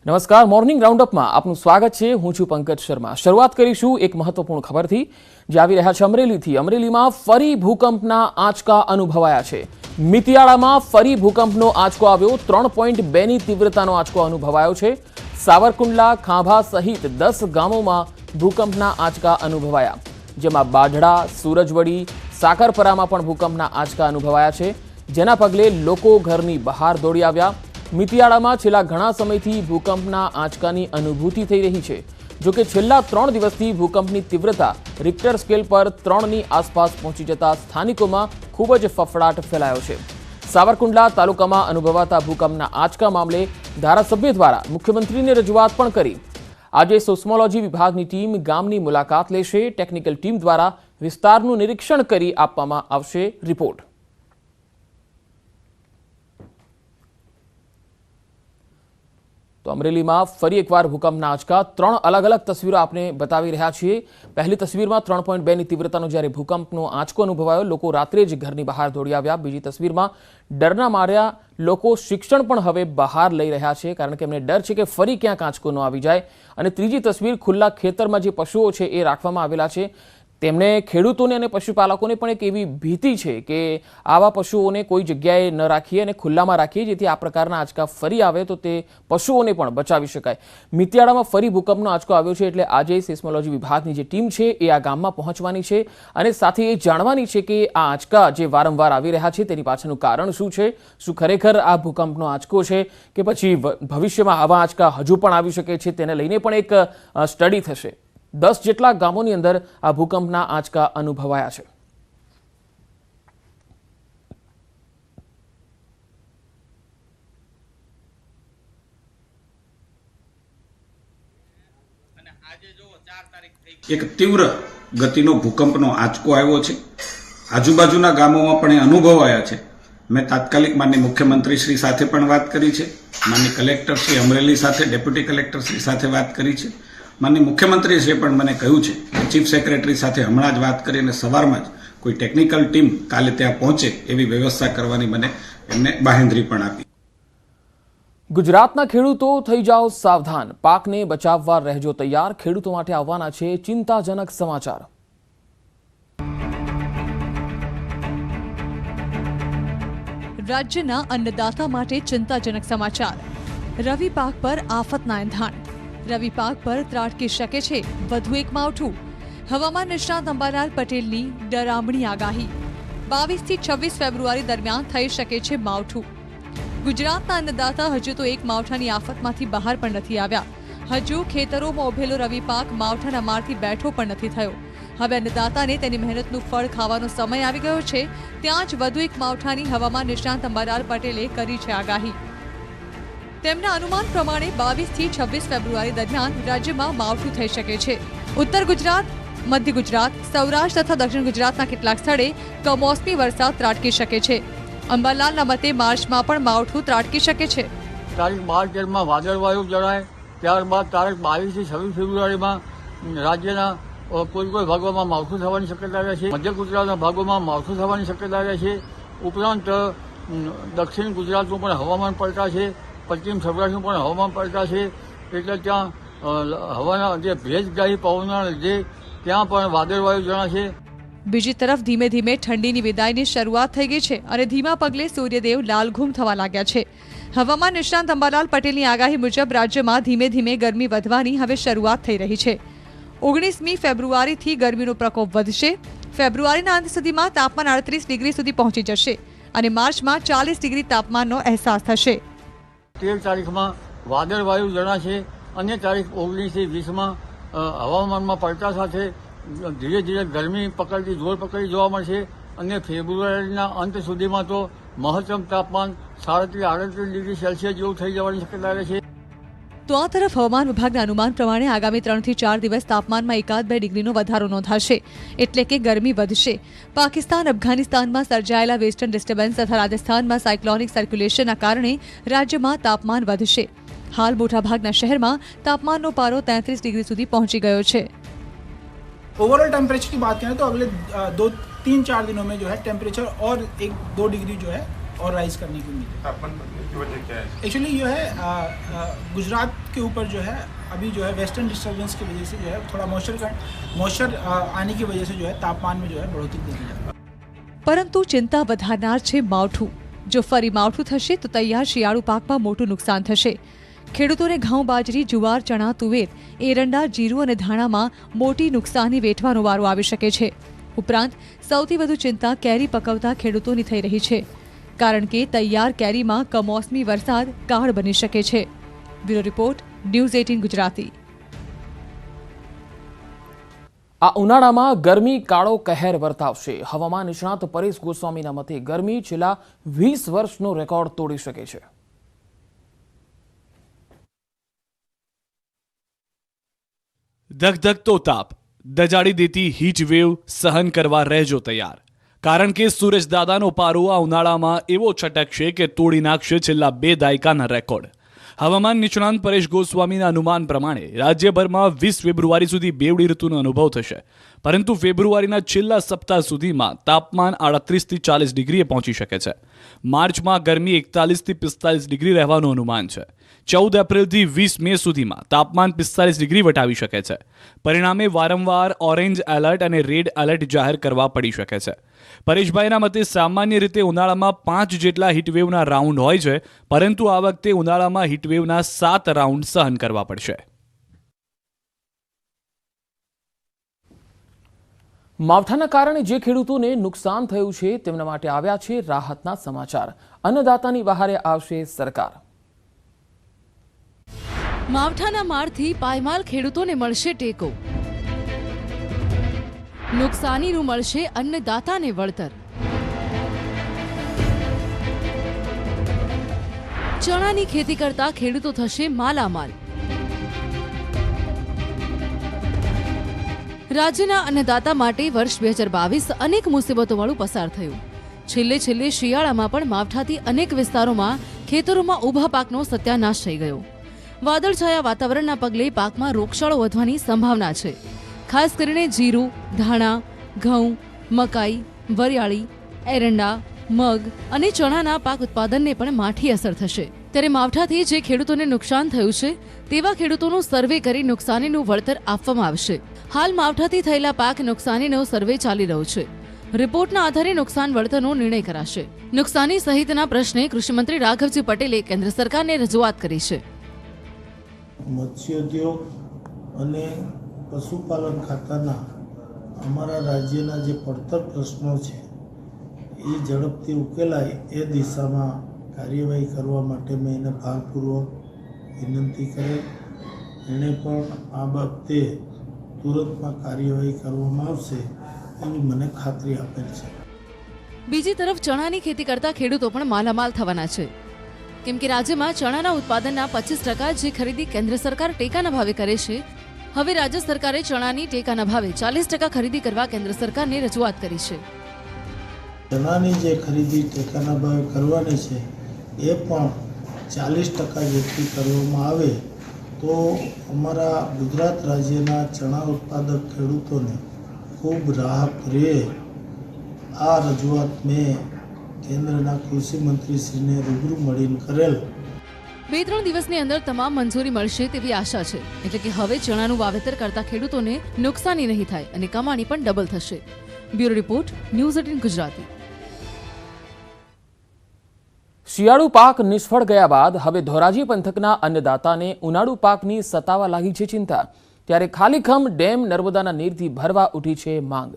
નમસ્કાર, મોર્નિંગ રાઉન્ડઅપમાં આપનું સ્વાગત છે। હું છું પંકજ શર્મા। શરૂઆત કરીશું એક મહત્વપૂર્ણ ખબરથી જે આવી રહ્યા છે અમરેલીથી। અમરેલીમાં ફરી ભૂકંપના આંચકા અનુભવાયા છે। મિતિયાળામાં ફરી ભૂકંપનો આંચકો આવ્યો। 3.2ની તીવ્રતાનો આંચકો અનુભવાયો છે। સાવરકુંડલા, ખાંભા સહિત 10 ગામોમાં ભૂકંપના આંચકા અનુભવાયા, જેમાં બાઢડા, સૂરજવડી, સાકરપરામાં પણ ભૂકંપના આંચકા અનુભવાયા છે, જેના પગલે લોકો ઘરની બહાર દોડી આવ્યા। મિતિયાળામાં છેલ્લા ઘણા સમયથી ભૂકંપના આંચકાની અનુભૂતિ થઈ રહી છે। જોકે છેલ્લા 3 દિવસથી ભૂકંપની તીવ્રતા રિક્ટર સ્કેલ પર 3ની આસપાસ પહોંચી જતા સ્થાનિકોમાં ખૂબ જ ફફડાટ ફેલાયો છે। સાવરકુંડલા તાલુકામાં અનુભવાતા ભૂકંપના આંચકા મામલે ધારાસભ્ય દ્વારા મુખ્યમંત્રીને રજૂઆત પણ કરી। આજે સેસ્મોલોજી વિભાગની ટીમ ગામની મુલાકાત લેશે। ટેકનિકલ ટીમ દ્વારા વિસ્તારનું નિરીક્ષણ કરી આપવામાં આવશે રિપોર્ટ। તો અમરેલીમાં ફરી એકવાર ભૂકંપના આંચકા। 3 અલગ અલગ તસવીરો આપણે બતાવી રહ્યા છીએ। પહેલી તસવીરમાં 3.2ની તીવ્રતાનો જ્યારે ભૂકંપનો આંચકો અનુભવાયો, લોકો રાત્રે જ ઘરની બહાર દોડી આવ્યા। બીજી તસવીરમાં ડરના માર્યા લોકો શિક્ષણ પણ હવે બહાર લઈ રહ્યા છે, કારણ કે એમને ડર છે કે ફરી ક્યાંક આંચકો ન આવી જાય। અને ત્રીજી તસવીર ખુલ્લા ખેતરમાં જે પશુઓ છે એ રાખવામાં આવેલા છે, તેમને ખેડૂતોને અને પશુપાલકોને પણ એક એવી ભીતિ છે કે આવા પશુઓને કોઈ જગ્યાએ ન રાખીએ અને ખુલ્લામાં રાખીએ, જેથી આ પ્રકારના આંચકા ફરી આવે તો તે પશુઓને પણ બચાવી શકાય। મિતિયાળામાં ફરી ભૂકંપનો આંચકો આવ્યો છે, એટલે આજે સેસ્મોલોજી વિભાગની જે ટીમ છે એ આ ગામમાં પહોંચવાની છે અને સાથે એ જાણવાની છે કે આ આંચકા જે વારંવાર આવી રહ્યા છે તેની પાછળનું કારણ શું છે। શું ખરેખર આ ભૂકંપનો આંચકો છે કે પછી ભવિષ્યમાં આવા આંચકા હજુ પણ આવી શકે છે, તેને લઈને પણ એક સ્ટડી થશે। 10 જેટલા ગામોની અંદર આ ભૂકંપના આંચકા અનુભવાયા છે। એક તીવ્ર ગતિનો ભૂકંપનો આંચકો આવ્યો છે। આજુબાજુના ગામોમાં પણ એ અનુભવાયા છે। મેં તાત્કાલિક માનનીય મુખ્યમંત્રી શ્રી સાથે પણ વાત કરી છે, માનનીય કલેક્ટર શ્રી અમરેલી સાથે, ડેપ્યુટી કલેક્ટર શ્રી સાથે વાત કરી છે। માનનીય મુખ્યમંત્રીશ્રીએ પણ મને કહ્યું છે કે ચીફ સેક્રેટરી સાથે હમણાં જ વાત કરીને સવારમાં જ કોઈ ટેકનિકલ ટીમ કાલે ત્યાં પહોંચે એવી વ્યવસ્થા કરવાની મને એમને બાંહેધરી પણ આપી। ગુજરાતના ખેડૂતો થઈ જાઓ સાવધાન, પાકને બચાવવા રહેજો તૈયાર। ખેડૂતો માટે આવવાના છે ચિંતાજનક સમાચાર। રાજ્યના અન્નદાતા માટે ચિંતાજનક સમાચાર। રવિ પાક પર આફતના એંધાણ। રવિ પાક પર ત્રાટકી શકે છે વધુ એક માવઠું। હવામાન નિષ્ણાત અંબાલાલ પટેલની ડરામણી આગાહી। 22 થી 26 ફેબ્રુઆરી દરમિયાન થઈ શકે છે માવઠું। ગુજરાતના અન્નદાતા હજુ તો એક માવઠાની આફતમાંથી બહાર પણ નથી આવ્યા। હજુ ખેતરોમાં ઉભેલો રવિ પાક માવઠાના મારથી બેઠો પણ નથી થયો। હવે અન્નદાતાને તેની મહેનતનું ફળ ખાવાનો સમય આવી ગયો છે, ત્યાં જ વધુ એક માવઠાની હવામાન નિષ્ણાત અંબાલાલ પટેલે કરી છે આગાહી। તેમના અનુમાન પ્રમાણે 22 થી 26 ફેબ્રુઆરી દરમિયાન રાજ્યમાં માવઠું થઈ શકે છે। ઉત્તર ગુજરાત, મધ્ય ગુજરાત, સૌરાષ્ટ્ર તથા દક્ષિણ ગુજરાતના કેટલાક સ્થળે કમોસમી વરસાદ ત્રાટકી શકે છે। અંબાલાલના મતે માર્ચમાં પણ માવઠું ત્રાટકી શકે છે। તારીખ 12-13માં વાદળવાયુ જણાય, ત્યારબાદ તારીખ 22 થી 26 ફેબ્રુઆરીમાં રાજ્યના કોઈ ભાગોમાં માવઠું થવાની શક્યતા રહે છે। મધ્ય ગુજરાતના ભાગોમાં માવઠું થવાની શક્યતા રહે છે। ઉપરાંત દક્ષિણ ગુજરાતનું પણ હવામાન પલટા છે, પશ્ચિમ સૌરાષ્ટ્રનું પણ હવામાન પલટા છે, એટલે ત્યાં હવાના જે ભેજગાહી પવનના લીધે ત્યાં પણ વાદળવાયુ જણાશે। બીજી તરફ ધીમે ધીમે ઠંડીની વિદાયની શરૂઆત થઈ ગઈ છે અને ધીમા પગલે સૂર્યદેવ લાલઘૂમ થવા લાગ્યા છે। હવામાન નિષ્ણાત અંબાલાલ પટેલની આગાહી મુજબ રાજ્યમાં ધીમે ધીમે ગરમી વધવાની હવે શરૂઆત થઈ રહી છે। 19મી ફેબ્રુઆરીથી ગરમીનો પ્રકોપ વધશે। ફેબ્રુઆરીના અંત સુધીમાં તાપમાન 38 ડિગ્રી સુધી પહોંચી જશે અને માર્ચમાં 40 ડિગ્રી તાપમાનનો અહેસાસ થશે। 13 તારીખમાં વાદળવાયુ જણાશે અને તારીખ 19 થી 20માં હવામાનમાં પલટા સાથે ધીરે ધીરે ગરમી જોર પકડી જોવા મળશે અને ફેબ્રુઆરીના અંત સુધીમાં તો મહત્તમ તાપમાન 37-38 ડિગ્રી સેલ્સિયસ જેવું થઈ જવાની શક્યતા રહે છે। તો આ તરફ હવામાન વિભાગના અનુમાન પ્રમાણે આગામી 3 થી 4 દિવસ તાપમાનમાં 1-2 ડિગ્રીનો વધારો નોંધાશે, એટલે કે ગરમી વધશે। પાકિસ્તાન અફઘાનિસ્તાનમાં સર્જાયેલા વેસ્ટર્ન ડિસ્ટર્બન્સ તથા રાજસ્થાનમાં સાયક્લોનિક સર્ક્યુલેશનના કારણે રાજ્યમાં તાપમાન વધશે। હાલ મોટાભાગના શહેરમાં તાપમાનનો પારો 33 ડિગ્રી સુધી પહોંચી ગયો છે। ओवरऑल टेम्परेचर की बात करें तो अगले 2-3-4 दिनों में जो है टेम्परेचर और 1-2 डिग्री जो है और राइज करने की उम्मीद है। तापमान बढ़ने की वजह क्या है? एक्चुअली ये है गुजरात के ऊपर जो है अभी जो है वेस्टर्न डिस्टर्बेंस की वजह से जो है थोड़ा मॉइस्चर आने की वजह से जो है तापमान में जो है बढ़ोतरी देखी जाए। પરંતુ ચિંતા વધારનાર છે માવઠું। જો ફરી માવઠું થશે તો તૈયાર શિયાળુ પાકમાં મોટું નુકસાન થશે। ખેડૂતોને ઘઉં, બાજરી, જુવાર, ચણા, તુવેર, એરંડા, જીરું અને ધાણામાં મોટી નુકસાની વેઠવાનો વારો આવી શકે છે। ઉપરાંત સૌથી વધુ ચિંતા કેરી પકવતા ખેડૂતોની થઈ રહી છે, કારણ કે તૈયાર કેરીમાં કમોસમી વરસાદ કાળ બની શકે છે। Bureau report, news 18 Gujarati. આ ઉનાળામાં ગરમી કાળો કહેર વર્તાવશે। હવામાન નિષ્ણાત પરેશ ગોસ્વામીના મતે ગરમી છેલ્લા 20 વર્ષનો રેકોર્ડ તોડી શકે છે। ધગધગતો તાપ, દજાડી દેતી હીટ વેવ સહન કરવા રહેજો તૈયાર, કારણ કે સૂરજદાદાનો પારો આ ઉનાળામાં એવો છટકશે કે તોડી નાખશે છેલ્લા 2 દાયકાના રેકોર્ડ। હવામાન નિષ્ણાંત પરેશ ગોસ્વામીના અનુમાન પ્રમાણે રાજ્યભરમાં 20 ફેબ્રુઆરી સુધી બેવડી ઋતુનો અનુભવ થશે, પરંતુ ફેબ્રુઆરીના છેલ્લા સપ્તાહ સુધીમાં તાપમાન 38 થી 40 ડિગ્રીએ પહોંચી શકે છે। માર્ચમાં ગરમી 41 થી 45 ડિગ્રી રહેવાનું અનુમાન છે। 14 એપ્રિલથી 20 મે સુધીમાં તાપમાન 45 ડિગ્રી વટાવી શકે છે। પરિણામે વારંવાર ઓરેન્જ એલર્ટ અને રેડ એલર્ટ જાહેર કરવા પડી શકે છે। પરેશભાઈના મતે સામાન્ય રીતે ઉનાળામાં 5 જેટલા હીટવેવના રાઉન્ડ હોય છે, પરંતુ આ વખતે ઉનાળામાં હીટવેવના 7 રાઉન્ડ સહન કરવા પડશે। માવઠાના કારણે જે ખેડૂતોને નુકસાન થયું છે તેમના માટે આવ્યા છે રાહતના સમાચાર। અન્નદાતાની વહારે આવશે સરકાર। માવઠાના મારથી પાયમાલ ખેડૂતોને મળશે ટેકો, નુકસાનીનું મળશે અન્નદાતાને વળતર। ચણાની ખેતી કરતા ખેડૂતો થશે માલામાલ। રાજ્યના અન્નદાતા માટે વર્ષ 2022 અનેક મુસીબતોવાળું પસાર થયું। છેલ્લે શિયાળામાં પણ માવઠાથી અનેક વિસ્તારોમાં ખેતરોમાં ઊભા પાકનો સત્યાનાશ થઈ ગયો। વાદળછાયા વાતાવરણના પગલે પાકમાં રોગચાળો વધવાની સંભાવના છે। ખાસ કરીને જીરું, ધાણા, ઘઉં, મકાઈ, વરિયાળી, એરંડા, મગ અને ચણાના પાક ઉત્પાદનને પણ માઠી અસર થશે। ત્યારે માવઠાથી જે ખેડૂતોને નુકસાન થયું છે તેવા ખેડૂતોનું સર્વે કરી નુકસાનીનું વળતર આપવામાં આવશે। હાલ માવઠાથી થયેલા પાક નુકસાનીનો સર્વે ચાલી રહ્યો છે। રિપોર્ટના આધારે નુકસાન વળતરનો નિર્ણય કરાશે। નુકસાની સહિતના પ્રશ્ને કૃષિમંત્રી રાઘવજી પટેલે કેન્દ્ર સરકારને રજૂઆત કરી છે। મત્સ્યોદ્યોગ અને પશુપાલન ખાતાના અમારા રાજ્યના જે પડતર પ્રશ્નો છે એ ઝડપથી ઉકેલાય એ દિશામાં કાર્યવાહી કરવા માટે મેં એને ભારપૂર્વક વિનંતી કરેલ। એણે પણ આ બાબતે તુરંતમાં કાર્યવાહી કરવામાં આવશે એવી મને ખાતરી આપેલ છે। બીજી તરફ ચણાની ખેતી કરતા ખેડૂતો પણ માલામાલ થવાના છે, કેમ કે રાજ્યમાં ચણાના ઉત્પાદનના 25% જે ખરીદી કેન્દ્ર સરકાર ટેકાના ભાવે કરે છે, હવે રાજ્ય સરકારે ચણાની ટેકાના ભાવે 40% ખરીદી કરવા કેન્દ્ર સરકારને રજૂઆત કરી છે। ચણાની જે ખરીદી ટેકાના ભાવે કરવાની છે એ પણ 40% જેટલી કરવામાં આવે તો અમારા ગુજરાત રાજ્યના ચણા ઉત્પાદક ખેડૂતોને ખૂબ રાહત રહે। આ રજૂઆત મેં કેન્દ્રના કૃષિ મંત્રીશ્રીને રૂબરૂ મળીને કરેલ। 2-3 દિવસની અંદર તમામ મંજૂરી મળશે તેવી આશા છે, એટલે કે હવે ચણાનું વાવેતર કરતા ખેડૂતોને નુકસાની નહીં થાય અને કમાણી પણ ડબલ થશે। Bureau report, news 18 Gujarati. શિયાળુ પાક નિષ્ફળ ગયા બાદ હવે ધોરાજી પંથકના અન્નદાતાને ઉનાળુ પાકની સતાવા લાગી છે ચિંતા। ત્યારે ખાલીખમ ડેમ નર્મદાના નીરથી ભરવા ઉઠી છે માંગ।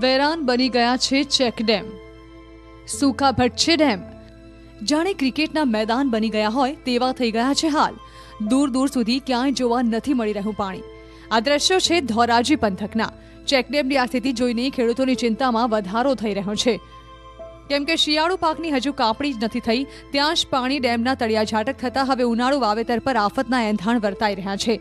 વેરાન બની ગયા છે ચેક ડેમ, સૂકા ભટશે ડેમ। જાણે ક્રિકેટના મેદાન બની ગયા હોય તેવા થઈ ગયા છે હાલ। દૂર દૂર સુધી ક્યાંય જોવા નથી મળી રહ્યું પાણી। આ દ્રશ્યો છે ધોરાજી પંથકના। ચેકડેમની આ સ્થિતિ જોઈને ખેડૂતોની ચિંતામાં વધારો થઈ રહ્યો છે, કેમ કે શિયાળુ પાકની હજુ કાપણી જ નથી થઈ ત્યાં જ પાણી ડેમના તળિયા ઝાટક થતા હવે ઉનાળુ વાવેતર પર આફતના એંધાણ વર્તાઈ રહ્યા છે।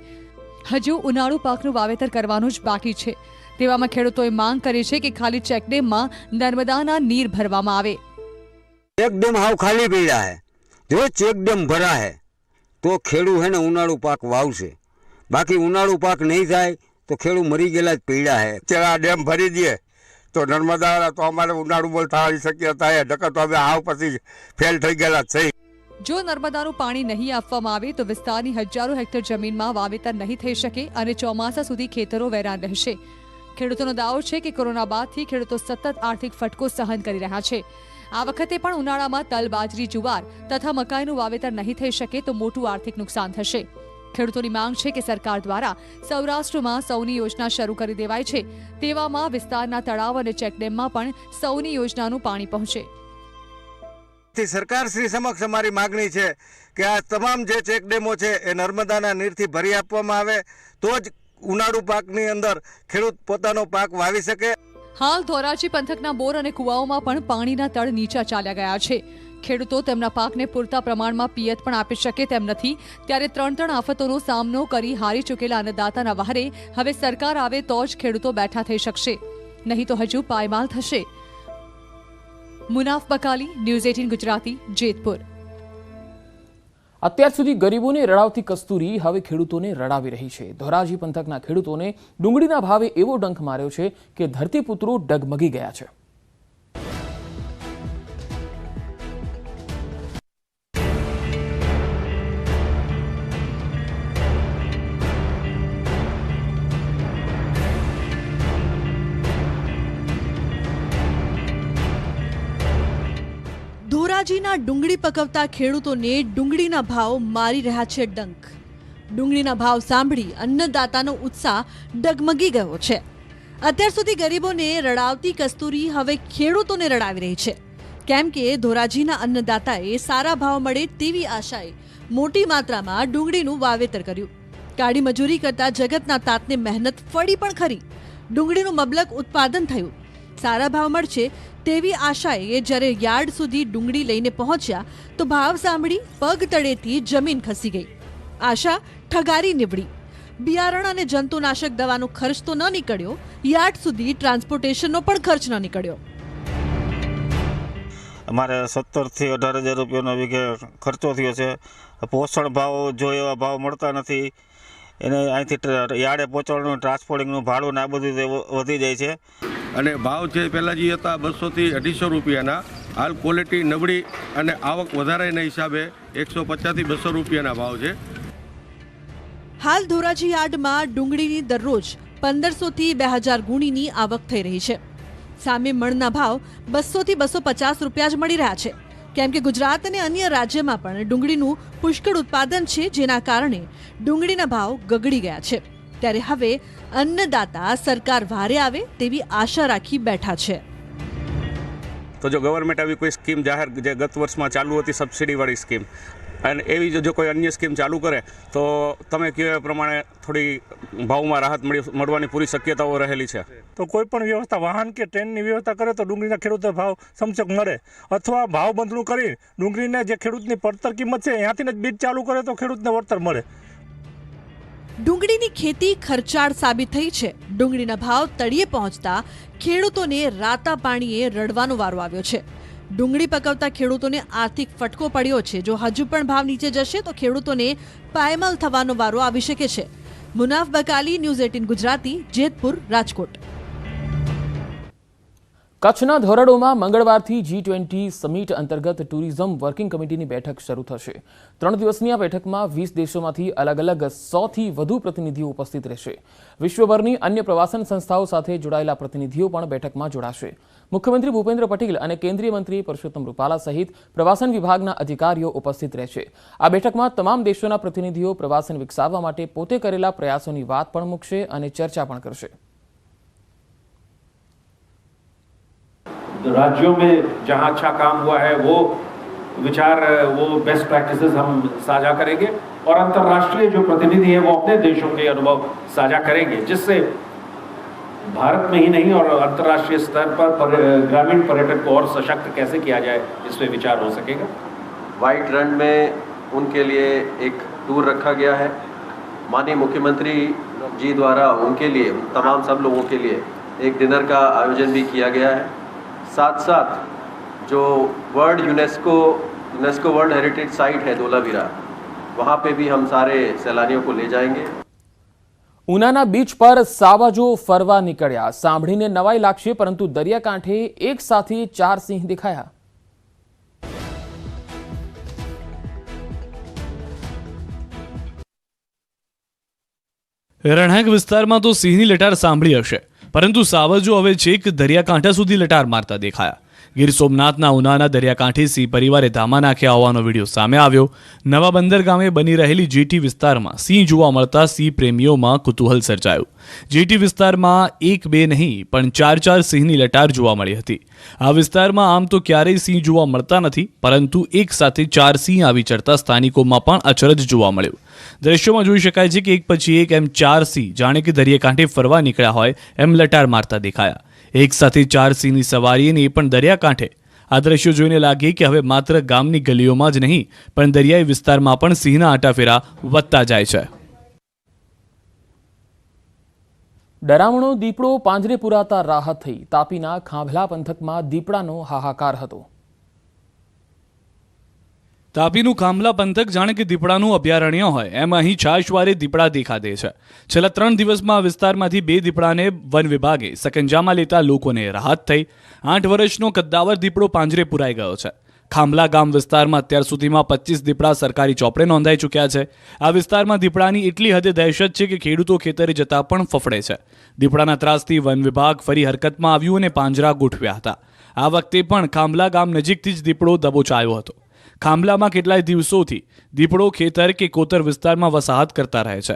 હજુ ઉનાળુ પાકનું વાવેતર કરવાનું જ બાકી છે, તેવામાં ખેડૂતોએ માંગ કરી છે કે ખાલી ચેકડેમમાં નર્મદાના નીર ભરવામાં આવે। चेक डेम हाव खाली पड़ा है। जो चेक डेम भरा है तो खेडू है ने उनाळू पाक वावशे, बाकी उनाळू पाक नहीं थाय तो खेडू मरी गेला ज पड़ा है। चला डेम भरी दिए तो नर्मदा तो अमारे उनाळू बोल थवानी शक्यता है, नकर तो हवे हाव पछी फेल थई गेला छे। જો નર્મદાનું પાણી નહીં આપવામાં આવે તો વિસ્તારની હજારો હેક્ટર જમીનમાં વાવેતર નહીં થઈ શકે અને ચોમાસા સુધી ખેતરો વેરાન રહેશે। ખેડૂતોનો દાવો છે કે કોરોના બાદથી ખેડૂતો સતત આર્થિક ફટકો સહન કરી રહ્યા છે। આ વખતે પણ ઉનાળામાં તલ, બાજરી, જુવાર તથા મકાઈનું વાવેતર નહીં થઈ શકે તો મોટું આર્થિક નુકસાન થશે। ખેડૂતોની માંગ છે કે સરકાર દ્વારા સૌરાષ્ટ્રમાં સૌની યોજના શરૂ કરી દેવાય છે, તેવામાં વિસ્તારના તળાવ અને ચેકડેમમાં પણ સૌની યોજનાનું પાણી પહોંચે। सरकार श्री समक्ष अमारी मागणी है कि आ तमाम जे चेक डेमो है ए नर्मदाना नीरथी भरी आपवामां आवे तो ज उनाळू पाकनी अंदर खेडूत पोतानो पाक वावी सके। हाल धोराजी पंथकना बोर અને કુવાઓમાં પણ પાણીના તળ નીચા ચાલ્યા ગયા છે। ખેડૂતો તેમના પાકને પૂરતા પ્રમાણમાં પિયત પણ આપી શકે તેમ નથી, ત્યારે ત્રણ આફતોનો સામનો કરી હારી ચૂકેલા અન્નદાતાના વહારે હવે સરકાર આવે તો જ ખેડૂતો બેઠા થઈ શકશે, નહીં તો હજુ પાયમાલ થશે। મુનાફ બકાલી, ન્યૂઝ 18 ગુજરાતી, જેતપુર। અત્યાર સુધી ગરીબોને રડાવતી કસ્તુરી હવે ખેડૂતોને રડાવી રહી છે। ધોરાજી પંથકના ખેડૂતોને ડુંગળીના ભાવે એવો ડંખ માર્યો છે કે ધરતીપુત્રો ડગમગી ગયા છે। ધોરાજીના ડુંગળી પકવતા ખેડૂતોને ડુંગળીના ભાવ મારી રહ્યા છે ડંખ। ડુંગળીના ભાવ સાંભળી અન્નદાતાનો ઉત્સાહ ડગમગી ગયો છે। અત્યાર સુધી ગરીબોને રડાવતી કસ્તુરી હવે ખેડૂતોને રડાવી રહી છે, કેમ કે ધોરાજીના અન્નદાતાએ સારા ભાવ મળે તેવી આશાએ મોટી માત્રામાં ડુંગળીનું વાવેતર કર્યું। કાળી મજૂરી કરતા જગતના તાતને મહેનત ફળી પણ ખરી। ડુંગળીનું મબલક ઉત્પાદન થયું, સારા ભાવ મળશે તેવી આશાએ જ્યારે યાર્ડ સુધી ડુંગળી લઈને પહોંચ્યા તો ભાવ સાંભળી પગ તળેથી જમીન ખસી ગઈ। આશા ઠગારી નીવડી। બિયારણ અને જંતુનાશક દવાનો ખર્ચ તો ન નીકળ્યો, યાર્ડ સુધી ટ્રાન્સપોર્ટેશનનો પણ ખર્ચ ન નીકળ્યો। અમારે 17 થી 18,000 રૂપિયાનો વીઘે ખર્ચો થયો છે। પોષણ ભાવ જો એવા ભાવ મળતા નથી, એને અહીંથી યાર્ડે પહોંચાડવાનું ટ્રાન્સપોર્ટિંગનું ભાડું ને આ બધું વધી જાય છે। અને ભાવ છે પહેલાં જે હતા 200 થી 250 રૂપિયાના, હાલ ક્વોલિટી નબળી અને આવક વધારાના હિસાબે 150 થી 200 રૂપિયાના ભાવ છે। હાલ ધોરાજી યાર્ડમાં ડુંગળીની દરરોજ 1500 થી 2000 ગુણીની આવક થઈ રહી છે। સામે મણના ભાવ 200 થી 250 રૂપિયા જ મળી રહ્યા છે, કેમ કે ગુજરાત અને અન્ય રાજ્યમાં પણ ડુંગળીનું પુષ્કળ ઉત્પાદન છે, જેના કારણે ડુંગળીના ભાવ ગગડી ગયા છે। ત્યારે હવે અન્નદાતા સરકાર વારે આવે તેવી આશા રાખી બેઠા છે। તો જો ગવર્મેન્ટ આવી કોઈ સ્કીમ જાહેર જે ગત વર્ષમાં ચાલુ હતી સબસિડીવાળી સ્કીમ, અને એવી જો કોઈ અન્ય સ્કીમ ચાલુ કરે તો તમે કહ્યું એ પ્રમાણે થોડી ભાવમાં રાહત મળવાની પૂરી શક્યતાઓ રહેલી છે। તો કોઈ પણ વ્યવસ્થા વાહન કે ટ્રેનની વ્યવસ્થા કરે તો ડુંગળીના ખેડૂતોને ભાવ સમચક મળે, અથવા ભાવ બંધનું કરી ડુંગળીને જે ખેડૂતની પડતર કિંમત છે ત્યાંથી જ બીજ ચાલુ કરે તો ખેડૂતને વળતર મળે। ડુંગળીની ખેતી ખર્ચાળ સાબિત થઈ છે। ડુંગળીના ભાવ તળિયે પહોંચતા ખેડૂતોને રાતા પાણીએ રડવાનો વારો આવ્યો છે। ડુંગળી પકવતા ખેડૂતોને આર્થિક ફટકો પડ્યો છે। જો હજુ પણ ભાવ નીચે જશે તો ખેડૂતોને પાયમાલ થવાનો વારો આવી શકે છે। મુનાફ બકાલી, ન્યૂઝ 18 ગુજરાતી, જેતપુર, રાજકોટ। કચ્છના ધોરડોમાં મંગળવારથી G20 સમિટ અંતર્ગત ટુરિઝમ વર્કિંગ કમિટીની બેઠક શરૂ થશે। 3 દિવસની આ બેઠકમાં 20 દેશોમાંથી અલગ અલગ 100થી વધુ પ્રતિનિધિઓ ઉપસ્થિત રહેશે। વિશ્વભરની અન્ય પ્રવાસન સંસ્થાઓ સાથે જોડાયેલા પ્રતિનિધિઓ પણ બેઠકમાં જોડાશે। મુખ્યમંત્રી ભૂપેન્દ્ર પટેલ અને કેન્દ્રીય મંત્રી પરસોત્તમ રૂપાલા સહિત પ્રવાસન વિભાગના અધિકારીઓ ઉપસ્થિત રહેશે। આ બેઠકમાં તમામ દેશોના પ્રતિનિધિઓ પ્રવાસન વિકસાવવા માટે પોતે કરેલા પ્રયાસોની વાત પણ મૂકશે અને ચર્ચા પણ કરશે। राज्यों में जहां अच्छा काम हुआ है वो विचार, वो बेस्ट प्रैक्टिसेस हम साझा करेंगे और अंतर्राष्ट्रीय जो प्रतिनिधि हैं वो अपने देशों के अनुभव साझा करेंगे, जिससे भारत में ही नहीं और अंतर्राष्ट्रीय स्तर पर ग्रामीण पर्यटन को और सशक्त कैसे किया जाए इस पर विचार हो सकेगा। वाइट रन में उनके लिए एक टूर रखा गया है। माननीय मुख्यमंत्री जी द्वारा उनके लिए, तमाम सब लोगों के लिए एक डिनर का आयोजन भी किया गया है। साथ साथ जो यूनेस्को वर्ल्ड हेरिटेज साइट है धोलावीरा, वहाँ पे भी हम सारे सैलानियों को ले जाएंगे। ઉનાના બીચ પર સાવાજો ફરવા નીકળ્યા, સાંભળીને નવાઈ લાગશે, પરંતુ દરિયાકાંઠે એક સાથે 4 સિંહ દેખાયા। રણહાગ વિસ્તારમાં તો સિંહની લટાર સાંભળી હશે, પરંતુ સાવજો હવે છેક દરિયાકાંઠા સુધી લટાર મારતા દેખાયા। ગીર સોમનાથના ઉનાના દરિયાકાંઠે સિંહ પરિવારે ધામા નાખ્યા હોવાનો વિડીયો સામે આવ્યો। નવા બંદર ગામે બની રહેલી જેટી વિસ્તારમાં સિંહ જોવા મળતા સિંહ પ્રેમીઓમાં કુતૂહલ સર્જાયું। જેટી વિસ્તારમાં 1-2 નહીં પણ 4-4 સિંહની લટાર જોવા મળી હતી। આ વિસ્તારમાં આમ તો ક્યારેય સિંહ જોવા મળતા નથી, પરંતુ એક સાથે 4 સિંહ આવી ચડતા સ્થાનિકોમાં પણ અચરજ જોવા મળ્યું। દ્રશ્યોમાં જોઈ શકાય છે કે એક પછી એક એમ 4 સિંહ જાણે કે દરિયાકાંઠે ફરવા નીકળ્યા હોય એમ લટાર મારતા દેખાયા। એક સાથે 4 સિંહની સવારી અને એ પણ દરિયાકાંઠે। આ દ્રશ્યો જોઈને લાગે કે હવે માત્ર ગામની ગલીઓમાં જ નહીં પણ દરિયાઈ વિસ્તારમાં પણ સિંહના આટાફેરા વધતા જાય છે। ડરામણો દીપડો પાંજરે પુરાતા રાહત થઈ। તાપીના ખાંભલા પંથકમાં દીપડાનો હાહાકાર હતો। તાપીનું ખાંભલા પંથક જાણે કે દીપડાનું અભયારણ્ય હોય એમ અહીં છાશવારે દીપડા દેખાડે છે। છેલ્લા 3 દિવસમાં આ વિસ્તારમાંથી 2 દીપડાને વન વિભાગે સકંજામાં લેતા લોકોને રાહત થઈ। 8 વર્ષનો કદ્દાવર દીપડો પાંજરે પુરાઈ ગયો છે। ખાંભલા ગામ વિસ્તારમાં અત્યાર સુધીમાં 25 દીપડા સરકારી ચોપડે નોંધાઈ ચૂક્યા છે। આ વિસ્તારમાં દીપડાની એટલી હદે દહેશત છે કે ખેડૂતો ખેતરે જતા પણ ફફડે છે। દીપડાના ત્રાસથી વન વિભાગ ફરી હરકતમાં આવ્યું અને પાંજરા ગોઠવ્યા હતા। આ વખતે પણ ખાંભલા ગામ નજીકથી જ દીપડો દબોચાયો હતો। ખાંભલામાં કેટલાય દિવસોથી દીપડો ખેતર કે કોતર વિસ્તારમાં વસાહત કરતા રહે છે।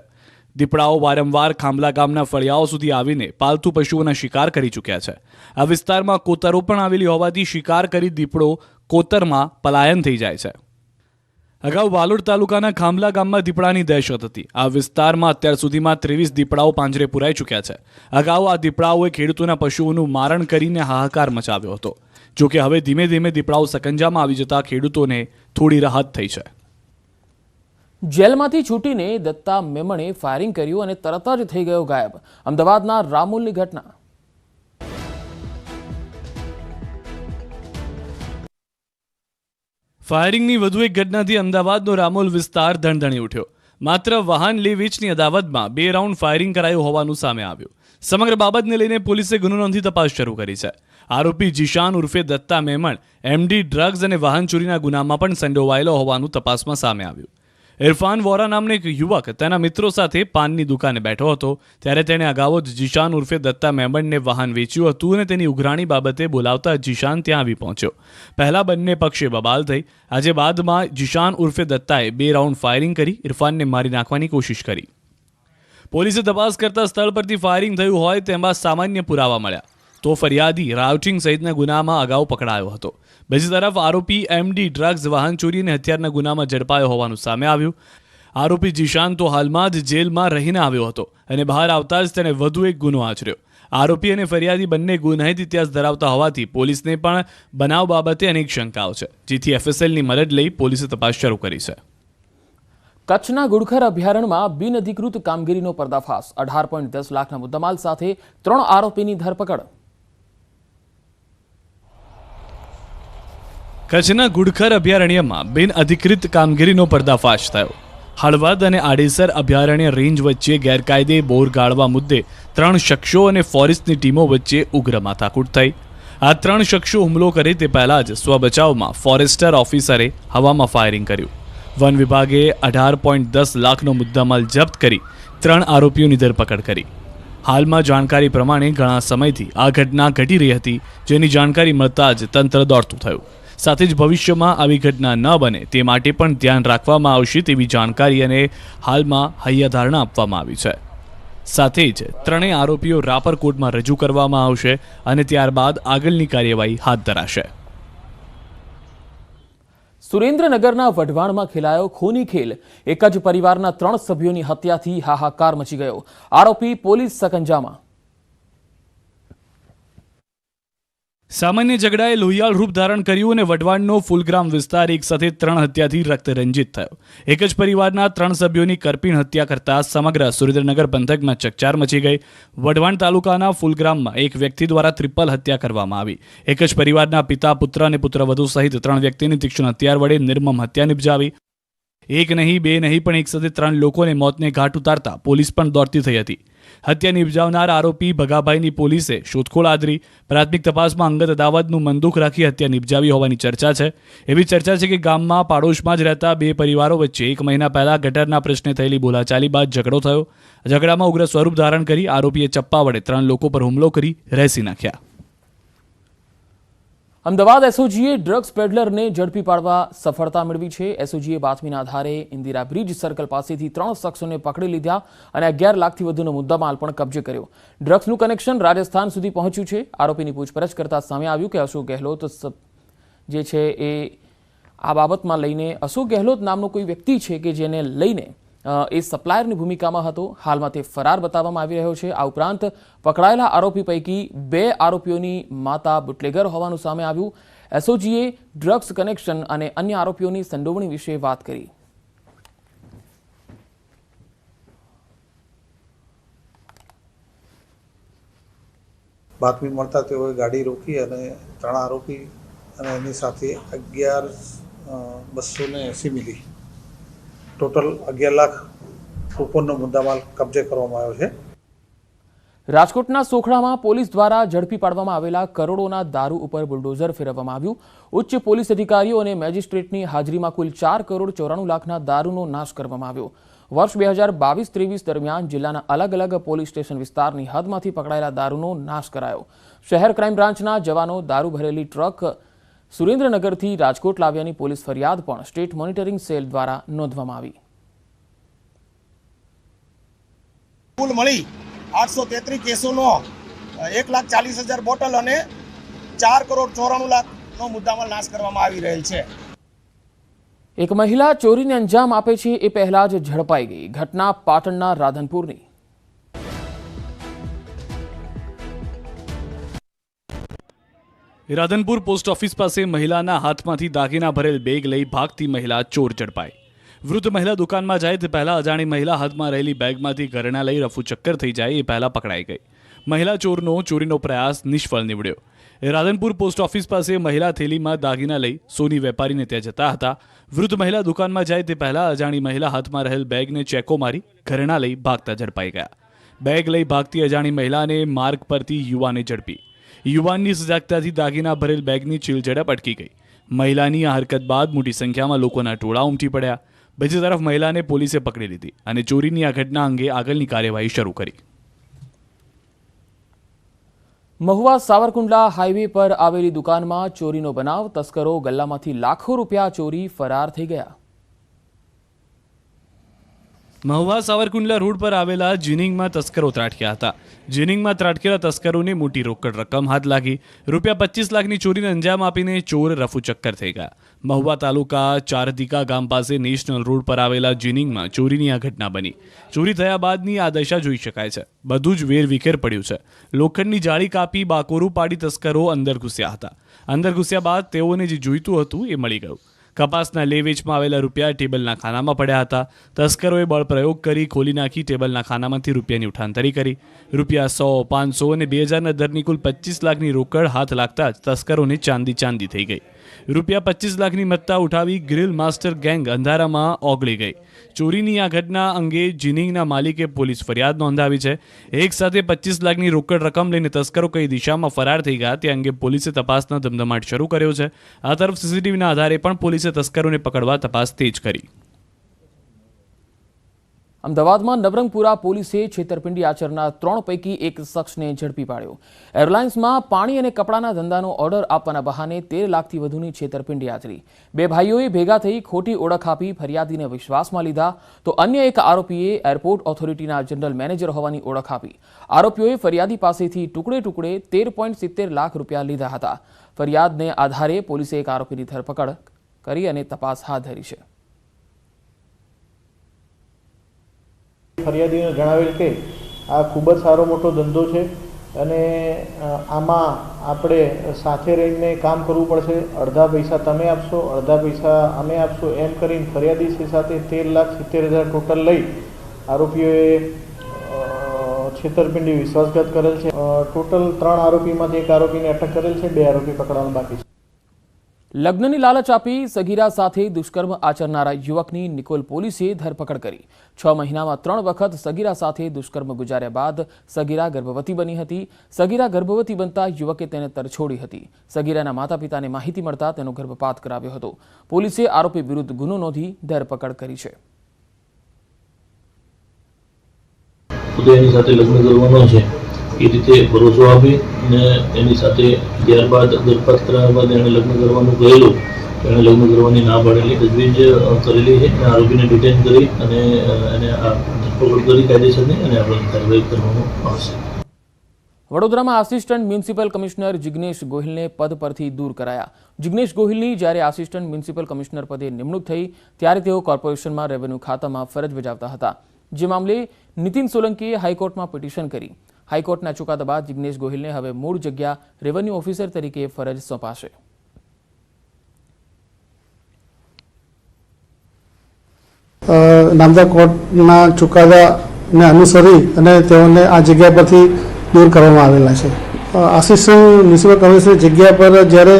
દીપડાઓ વારંવાર ખાંભલા ગામના ફળિયાઓ સુધી આવીને પાલતુ પશુઓના શિકાર કરી ચૂક્યા છે। આ વિસ્તારમાં કોતરો પણ આવેલી હોવાથી શિકાર કરી દીપડો કોતરમાં પલાયન થઈ જાય છે। અગાઉ વાલોડ તાલુકાના ખાંભલા ગામમાં દીપડાની દહેશત હતી। આ વિસ્તારમાં અત્યાર સુધીમાં 23 દીપડાઓ પાંજરે પુરાઈ ચૂક્યા છે। અગાઉ આ દીપડાઓએ ખેડૂતોના પશુઓનું મારણ કરીને હાહાકાર મચાવ્યો હતો। જો કે હવે ધીમે ધીમે દીપડાઓ સકંજામાં આવી જતા ખેડૂતોને થોડી રાહત થઈ છે। જેલમાંથી છૂટીને દત્તા મેમણે ફાયરિંગ કર્યું અને તરત જ થઈ ગયો ગાયબ। અમદાવાદના રામોલની ઘટના। ફાયરિંગની વધુ એક ઘટનાથી અમદાવાદનો રામોલ વિસ્તાર ધણધણી ઉઠ્યો। માત્ર વાહન લે વેચની અદાવતમાં 2 રાઉન્ડ ફાયરિંગ કરાયું હોવાનું સામે આવ્યું। સમગ્ર બાબતને લઈને પોલીસે ગુનો નોંધી તપાસ શરૂ કરી છે। આરોપી જીશાન ઉર્ફે દત્તા મેમણ એમડી ડ્રગ્સ અને વાહન ચોરીના ગુનામાં પણ સંડોવાયેલો હોવાનું તપાસમાં સામે આવ્યું। ઇરફાન વોરા નામનો એક યુવક તેના મિત્રો સાથે પાનની દુકાને બેઠો હતો ત્યારે તેણે અગાઉ જ જીશાન ઉર્ફે દત્તા મેમણને વાહન વેચ્યું હતું અને તેની ઉઘરાણી બાબતે બોલાવતા જીશાન ત્યાં આવી પહોંચ્યો। પહેલા બંને પક્ષે બબાલ થઈ। આજે બાદમાં જીશાન ઉર્ફે દત્તાએ 2 રાઉન્ડ ફાયરિંગ કરી ઇરફાનને મારી નાખવાની કોશિશ કરી। પોલીસે તપાસ કરતા સ્થળ પરથી ફાયરિંગ થયું હોય તેમાં સામાન્ય પુરાવા મળ્યા તો ફરિયાદી રાઉટિંગ સહિતના ગુનામાં અગાઉ પકડાયો હતો। બીજી તરફ આરોપી એમડી ડ્રગ્સ વાહન ચોરી અને હત્યારના ગુનામાં ઝડપાયો હોવાનું સામે આવ્યું। આરોપી જીશાન તો હાલમાં જ જેલમાં રહીને આવ્યો હતો અને બહાર આવતા જ તેણે વધુ એક ગુનો આચર્યો। આરોપી અને ફરિયાદી બંને ગુનાહિત ઇતિહાસ ધરાવતા હોવાથી પોલીસને પણ બનાવ બાબતે અનેક શંકાઓ છે, જેથી એફએસએલની મદદ લઈ પોલીસે તપાસ શરૂ કરી છે। કચ્છના ગુડખર અભયારણ્યમાં બિનઅધિકૃત કામગીરીનો પર્દાફાશ। 18.10 લાખના મુદ્દામાલ સાથે 3 આરોપીની ધરપકડ। કચ્છના ગુડખર અભયારણ્યમાં બિનઅધિકૃત કામગીરીનો પર્દાફાશ થયો। હળવદ અને આડેસર અભયારણ્ય રેન્જ વચ્ચે ગેરકાયદે બોર ગાળવા મુદ્દે 3 શખ્સો અને ફોરેસ્ટની ટીમો વચ્ચે ઉગ્ર માથાકૂટ થઈ। આ 3 શખ્સો હુમલો કરે તે પહેલા જ સ્વબચાવમાં ફોરેસ્ટર ઓફિસરે હવામાં ફાયરિંગ કર્યું। વન વિભાગે 18.10 લાખનો મુદ્દામાલ જપ્ત કરી 3 આરોપીઓની ધરપકડ કરી। હાલમાં જાણકારી પ્રમાણે ઘણા સમયથી આ ઘટના ઘટી રહી હતી, જેની જાણકારી મળતા જ તંત્ર દોડતું થયું। સાથે જ ભવિષ્યમાં આવી ઘટના ન બને તે માટે પણ ધ્યાન રાખવામાં આવશે તેવી જાણકારી અને હાલમાં હૈયાધારણા આપવામાં આવી છે। સાથે જ 3 આરોપીઓ રાપર કોર્ટમાં રજૂ કરવામાં આવશે અને ત્યારબાદ આગળની કાર્યવાહી હાથ ધરાશે। સુરેન્દ્રનગરના વઢવાણમાં ખેલાયો ખૂની ખેલ। એક જ પરિવારના 3 સભ્યોની હત્યાથી હાહાકાર મચી ગયો। આરોપી પોલીસ સકંજામાં। સામાન્ય ઝઘડાએ લોહિયાળ રૂપ ધારણ કર્યું અને વઢવાણનો ફૂલગ્રામ વિસ્તાર એક સાથે 3 હત્યાથી રક્તરંજિત થયો. એક જ પરિવારના 3 સભ્યોની કરપીણ હત્યા કરતા સમગ્ર સુરેન્દ્રનગર પંથકમાં ચકચાર મચી ગઈ. વઢવાણ તાલુકાના ફૂલગ્રામમાં એક વ્યક્તિ દ્વારા ટ્રિપલ હત્યા કરવામાં આવી. એક જ પરિવારના પિતા, પુત્ર અને પુત્રવધુ સહિત 3 વ્યક્તિની તીક્ષ્ણ હથિયાર વડે નિર્મમ હત્યા નિપજાવી. એક નહીં, બે નહીં, પણ એક સાથે 3 લોકોને મોતને ઘાટ ઉતારતા પોલીસ પણ દોડતી થઈ હતી. હત્યા નિપજાવનાર આરોપી ભગાભાઈની પોલીસે શોધખોળ આદરી. પ્રાથમિક તપાસમાં અંગત અદાવતનું મંદુક રાખી હત્યા નિપજાવી હોવાની ચર્ચા છે. એવી ચર્ચા છે કે ગામમાં પાડોશમાં જ રહેતા 2 પરિવારો વચ્ચે 1 મહિના પહેલા ગટરના પ્રશ્ને થયેલી બોલાચાલી બાદ ઝઘડો થયો. ઝઘડામાં ઉગ્ર સ્વરૂપ ધારણ કરી આરોપીએ ચપ્પા વડે 3 લોકો પર હુમલો કરી રહેસી નાખ્યા. અમદાવાદ એસઓજીએ ડ્રગ્સ પેડલરને ઝડપી પાડવા સફળતા મેળવી છે. એસઓજીએ બાતમીના આધારે ઇન્દિરા બ્રિજ સર્કલ પાસેથી 3 શખ્સોને પકડી લીધા અને 11 લાખથી વધુનો મુદ્દામાલ પણ કબજે કર્યો. ડ્રગ્સનું કનેક્શન રાજસ્થાન સુધી પહોંચ્યું છે. આરોપીની પૂછપરછ કરતા સામે આવ્યું કે અશોક ગેહલોત જે છે એ આ બાબતમાં લઈને અશોક ગેહલોત નામનો કોઈ વ્યક્તિ છે કે જેને લઈને એ સપ્લાયરની ભૂમિકામાં હતો. હાલમાં તે ફરાર બતાવવામાં આવી રહ્યો છે. આ ઉપરાંત પકડાયેલા આરોપી પૈકી 2 આરોપીઓની માતા બુટલેગર હોવાનું સામે આવ્યું. એસઓજીએ ડ્રગ્સ કનેક્શન અને અન્ય આરોપીઓની સંડોવણી વિશે વાત કરી. બાતમી મળતા તેઓએ ગાડી રોકી અને 3 આરોપી અને એની સાથે 11,280 મિલી ટોટલ 11 લાખ ઉપરનો મુદ્દામાલ કબજે કરવામાં આવ્યો છે. રાજકોટના સોખડામાં પોલીસ દ્વારા ઝડપી પાડવામાં આવેલા કરોડોના દારૂ ઉપર બુલડોઝર ફેરવવામાં આવ્યું. ઉચ્ચ પોલીસ અધિકારીઓ અને મેજિસ્ટ્રેટની હાજરીમાં કુલ 4 કરોડ 94 લાખના દારૂનો નાશ કરવામાં આવ્યો. વર્ષ 2022-23 દરમિયાન જિલ્લાના અલગ અલગ પોલીસ સ્ટેશન વિસ્તારની હદમાંથી પકડાયેલા દારૂનો નાશ કરાયો. શહેર ક્રાઇમ બ્રાન્ચના જવાનો દારૂ ભરેલી ટ્રક સુરેન્દ્રનગરથી રાજકોટ લાવ્યાની પોલીસ ફરિયાદ પણ સ્ટેટ મોનિટરિંગ સેલ દ્વારા નોંધવામાં આવી. કુલ મળી 833 કેસોનો 1,40,000 બોટલ અને 4 કરોડ 94 લાખનો મુદ્દામાલ નાશ કરવામાં આવી રહેલ છે. એક મહિલા ચોરીને અંજામ આપે છે એ પહેલા જ ઝડપાઈ ગઈ. ઘટના પાટણના રાધનપુરની. રાધનપુર પોસ્ટ ઓફિસ પાસે મહિલાના હાથમાંથી દાગીના ભરેલ બેગ લઈ ભાગતી મહિલા ચોર ઝડપાઈ. વૃદ્ધ મહિલા દુકાનમાં જાય તે પહેલા અજાણી મહિલા હાથમાં રહેલી બેગમાંથી ઘરેણાં લઈ રફુ ચક્કર થઈ જાય એ પહેલા પકડાઈ ગઈ. મહિલા ચોરીનો પ્રયાસ નિષ્ફળ નીવડ્યો. રાધનપુર પોસ્ટ ઓફિસ પાસે મહિલા થેલીમાં દાગીના લઈ સોની વેપારીને ત્યાં જતા હતા. વૃદ્ધ મહિલા દુકાનમાં જાય તે પહેલા અજાણી મહિલા હાથમાં રહેલ બેગને ચેકો મારી ઘરેણાં લઈ ભાગતા ઝડપાઈ ગયા. બેગ લઈ ભાગતી અજાણી મહિલાને માર્ગ પરથી યુવાને ઝડપી. યુવાનની સજાગતાથી દાગીના ભરેલ બેગની ચીલઝડપ અટકી ગઈ. મહિલાની આ હરકત બાદ મોટી સંખ્યામાં લોકોના ટોળા ઉમટી પડ્યા. બીજી તરફ મહિલાને પોલીસે પકડી લીધી અને ચોરીની આ ઘટના અંગે આગળની કાર્યવાહી શરૂ કરી. મહુવા સાવરકુંડલા હાઈવે પર આવેલી દુકાનમાં ચોરીનો બનાવ. તસ્કરો ગલ્લામાંથી લાખો રૂપિયા ચોરી ફરાર થઈ ગયા. મહુવા સાવરકુંડલા રોડ પર આવેલા જીનિંગમાં તસ્કરો ત્રાટક્યા હતા. જીનિંગમાં ત્રાટકેલા તસ્કરોને મોટી રોકડ રકમ હાથ લાગી. રૂપિયા 25 લાખની ચોરીને અંજામ આપીને ચોર રફુ ચક્કર થઈ ગયા. મહુવા તાલુકા ચારદીકા ગામ પાસે નેશનલ રોડ પર આવેલા જીનિંગમાં ચોરીની આ ઘટના બની. ચોરી થયા બાદની આ દશા જોઈ શકાય છે. બધું જ વેરવિખેર પડ્યું છે. લોખંડની જાળી કાપી બાકોરું પાડી તસ્કરો અંદર ઘૂસ્યા હતા. અંદર ઘૂસ્યા બાદ તેઓને જે જોઈતું હતું એ મળી ગયું. કપાસના લેવેચમાં આવેલા રૂપિયા ટેબલના ખાનામાં પડ્યા હતા. તસ્કરોએ બળ પ્રયોગ કરી ખોલી નાખી ટેબલના ખાનામાંથી રૂપિયાની ઉઠાંતરી કરી. રૂપિયા 100, 500 અને 2000ના દરની કુલ 25 લાખની રોકડ હાથ લાગતા જ તસ્કરોને ચાંદી થઈ ગઈ. રૂપિયા 25 લાખની મત્તા ઉઠાવી ગ્રીલ માસ્ટર ગેંગ અંધારામાં ઓગળી ગઈ. ચોરીની આ ઘટના અંગે જીનિંગના માલિકે પોલીસ ફરિયાદ નોંધાવી છે. એક સાથે 25 લાખની રોકડ રકમ લઈને તસ્કરો કઈ દિશામાં ફરાર થઈ ગયા તે અંગે પોલીસે તપાસનો ધમધમાટ શરૂ કર્યો છે. આ તરફ સીસીટીવીના આધારે પણ પોલીસે તસ્કરોને પકડવા તપાસ તેજ કરી. અમદાવાદમાં નવરંગપુરા પોલીસે છેતરપિંડી આચરનાર 3 પૈકી એક શખ્સને ઝડપી પાડ્યો. એરલાઇન્સમાં પાણી અને કપડાના ધંધાનો ઓર્ડર આપવાના બહાને 13 લાખથી વધુની છેતરપિંડી આચરી. 2 ભાઈઓએ ભેગા થઈ ખોટી ઓળખ આપી ફરિયાદીને વિશ્વાસમાં લીધા તો અન્ય એક આરોપીએ એરપોર્ટ ઓથોરિટીના જનરલ મેનેજર હોવાની ઓળખ આપી. આરોપીઓએ ફરિયાદી પાસેથી ટુકડે 13.70 લાખ રૂપિયા લીધા હતા. ફરિયાદને આધારે પોલીસે એક આરોપીની ધરપકડ કરી અને તપાસ હાથ ધરી છે. ફરિયાદીને જણાવેલ કે આ ખૂબ જ સારો મોટો ધંધો છે અને આમાં આપણે સાથે રહીને કામ કરવું પડશે. અડધા પૈસા તમે આપશો, અડધા પૈસા અમે આપશો, એમ કરીને ફરિયાદી સાથે 13,70,000 ટોટલ લઈ આરોપીઓએ છેતરપિંડી વિશ્વાસઘાત કરેલ છે. ટોટલ 3 આરોપીમાંથી 1 આરોપીને અટક કરેલ છે, 2 આરોપી પકડવાનું બાકી છે. લગ્નની લાલચ આપી સગીરા સાથે દુષ્કર્મ આચરનારા યુવકની નિકોલ પોલીસે ધરપકડ કરી. 6 મહિનામાં 3 વખત સગીરા સાથે દુષ્કર્મ ગુજાર્યા બાદ સગીરા ગર્ભવતી બની હતી. સગીરા ગર્ભવતી બનતા યુવકે તેને તરછોડી હતી. સગીરાના માતા પિતાને માહિતી મળતા તેનો ગર્ભપાત કરાવ્યો હતો. પોલીસે આરોપી વિરુદ્ધ ગુનો નોંધી ધરપકડ કરી છે. એની સાથે લગ્ન કરવાનો છે એ રીતે ભરોસો આપી અને એની સાથે ત્યારબાદ ગર્ભપાત કરાવ્યા બાદ એણે લગ્ન કરવાનું કહેલું. એણે લગ્ન કરવાની ના પાડેલી તજવીજ કરેલી છે અને આરોપીને ડિટેન કરી અને એને ધરપકડ કરી કાયદેસરની અને આપણે કાર્યવાહી કરવામાં આવશે. વડોદરામાં આસિસ્ટન્ટ મ્યુનિસિપલ કમિશનર જિગ્નેશ ગોહિલને પદ પરથી દૂર કરાયા. જિગ્નેશ ગોહિલની જ્યારે આસિસ્ટન્ટ મ્યુનિસિપલ કમિશનર પદે નિમણૂક થઈ ત્યારે તેઓ કોર્પોરેશનમાં રેવન્યુ ખાતામાં ફરજ બજાવતા હતા. જે મામલે નીતિન સોલંકીએ હાઈકોર્ટમાં પિટિશન કરી. હાઈકોર્ટના ચુકાદા બાદ જિગ્નેશ ગોહિલને હવે મૂળ જગ્યા રેવન્યુ ઓફિસર તરીકે ફરજ સોંપાશે. નામદાર કોર્ટના ચુકાદાને અનુસરી અને તેઓને આ જગ્યા પરથી દૂર કરવામાં આવેલા છે. આસિસ્ટન્ટ મ્યુનિસિપલ કમિશનર જગ્યા પર જ્યારે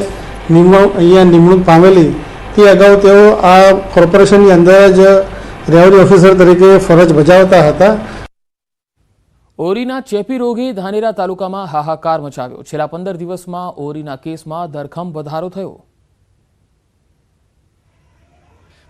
અહીંયા નિમણૂક પામેલી તે અગાઉ તેઓ આ કોર્પોરેશનની અંદર જ રેવન્યુ ઓફિસર તરીકે ફરજ બજાવતા હતા. ઓરીના ચેપી રોગે ધાનેરા તાલુકામાં હાહાકાર મચાવ્યો. છેલ્લા 15 દિવસમાં ઓરીના કેસમાં ધરખમ વધારો થયો.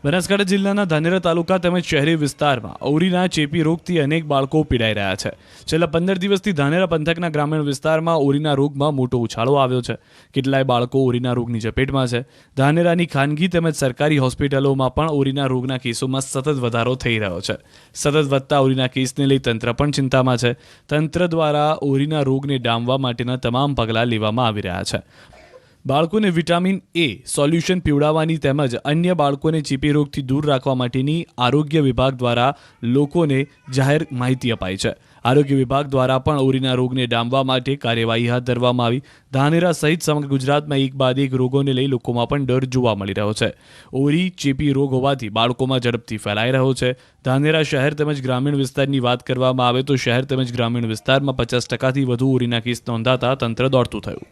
બનાસકાંઠા જિલ્લાના ધાનેરા તાલુકા તેમજ શહેરી વિસ્તારમાં ઓરીના ચેપી રોગથી અનેક બાળકો પીડાઈ રહ્યા છે. છેલ્લા 15 દિવસથી ધાનેરા પંથકના ગ્રામીણ વિસ્તારમાં ઓરીના રોગમાં મોટો ઉછાળો આવ્યો છે. કેટલાય બાળકો ઓરીના રોગની ઝપેટમાં છે. ધાનેરાની ખાનગી તેમજ સરકારી હોસ્પિટલોમાં પણ ઓરીના રોગના કેસોમાં સતત વધારો થઈ રહ્યો છે. સતત વધતા ઓરીના કેસને લઈ તંત્ર પણ ચિંતામાં છે. તંત્ર દ્વારા ઓરીના રોગને ડામવા માટેના તમામ પગલાં લેવામાં આવી રહ્યા છે. બાળકોને વિટામિન એ સોલ્યુશન પીવડાવવાની તેમજ અન્ય બાળકોને ચેપી રોગથી દૂર રાખવા માટેની આરોગ્ય વિભાગ દ્વારા લોકોને જાહેર માહિતી અપાઈ છે. આરોગ્ય વિભાગ દ્વારા પણ ઓરીના રોગને ડામવા માટે કાર્યવાહી હાથ ધરવામાં આવી. ધાનેરા સહિત સમગ્ર ગુજરાતમાં એક બાદ એક રોગોને લઈ લોકોમાં પણ ડર જોવા મળી રહ્યો છે. ઓરી ચેપી રોગ હોવાથી બાળકોમાં ઝડપથી ફેલાઈ રહ્યો છે. ધાનેરા શહેર તેમજ ગ્રામીણ વિસ્તારની વાત કરવામાં આવે તો શહેર તેમજ ગ્રામીણ વિસ્તારમાં 50%થી વધુ ઓરીના કેસ નોંધાતા તંત્ર દોડતું થયું.